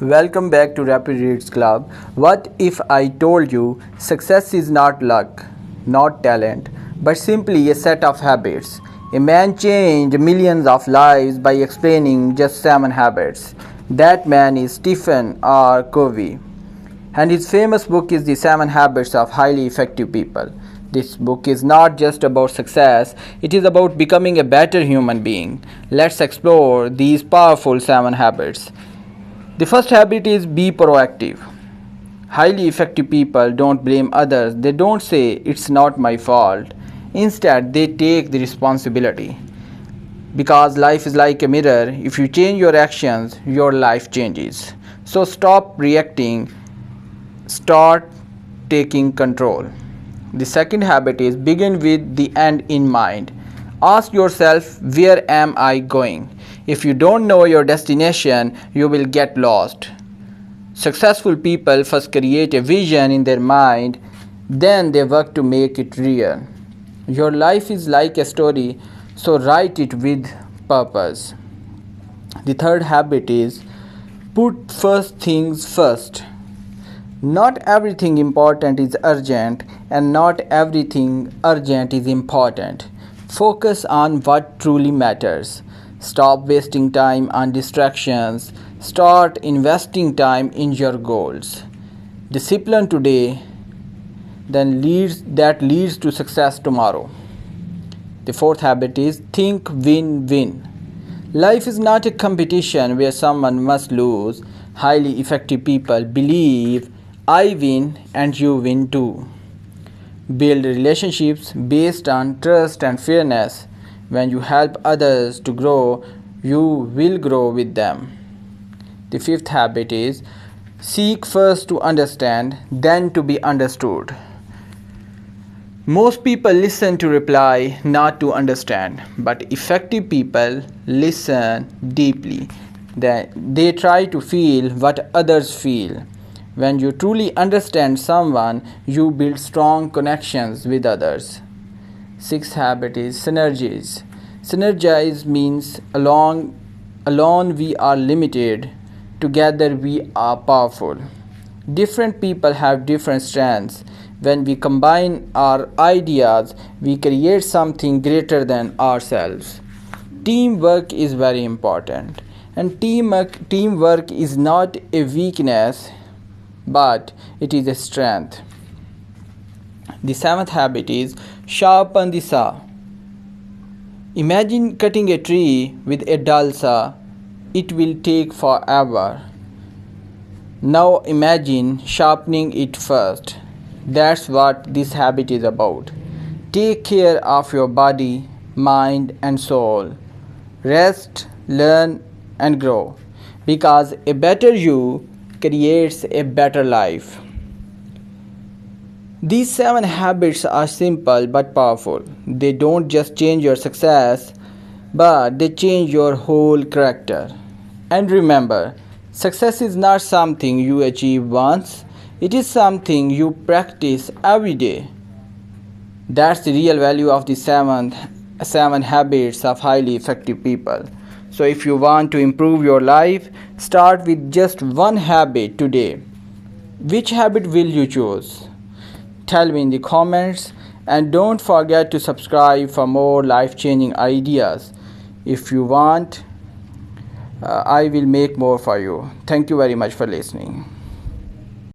Welcome back to Rapid Reads Club. What if I told you success is not luck, not talent, but simply a set of habits? A man changed millions of lives by explaining just 7 habits. That man is Stephen R. Covey, and his famous book is The 7 Habits of Highly Effective People. This book is not just about success, it is about becoming a better human being. Let's explore these powerful 7 habits. The first habit is be proactive. Highly effective people don't blame others. They don't say it's not my fault. Instead, they take the responsibility. Because life is like a mirror. If you change your actions, your life changes. So stop reacting, start taking control. The second habit is begin with the end in mind. Ask yourself, where am I going? If you don't know your destination, you will get lost. Successful people first create a vision in their mind, then they work to make it real. Your life is like a story, so write it with purpose. The third habit is put first things first. Not everything important is urgent, and not everything urgent is important. Focus on what truly matters. Stop wasting time on distractions. Start investing time in your goals. Discipline today that leads to success tomorrow. The fourth habit is think win-win. Life is not a competition where someone must lose. Highly effective people believe I win and you win too. Build relationships based on trust and fairness. When you help others to grow, you will grow with them. The fifth habit is seek first to understand, then to be understood. Most people listen to reply, not to understand, but effective people listen deeply. They try to feel what others feel. When you truly understand someone, you build strong connections with others. Sixth habit is synergies. Synergize means alone we are limited, together we are powerful. Different people have different strengths. When we combine our ideas, we create something greater than ourselves. Teamwork is very important, and teamwork is not a weakness, but it is a strength. The seventh habit is sharpen the saw. Imagine cutting a tree with a dull saw. It will take forever. Now imagine sharpening it first. That's what this habit is about. Take care of your body, mind, and soul. Rest, learn, and grow. Because a better you creates a better life. These 7 habits are simple but powerful. They don't just change your success, but they change your whole character. And remember, success is not something you achieve once, it is something you practice every day. That's the real value of the 7 habits of highly effective people. So, if you want to improve your life, start with just one habit today. Which habit will you choose? Tell me in the comments, and don't forget to subscribe for more life-changing ideas. If you want, I will make more for you. Thank you very much for listening.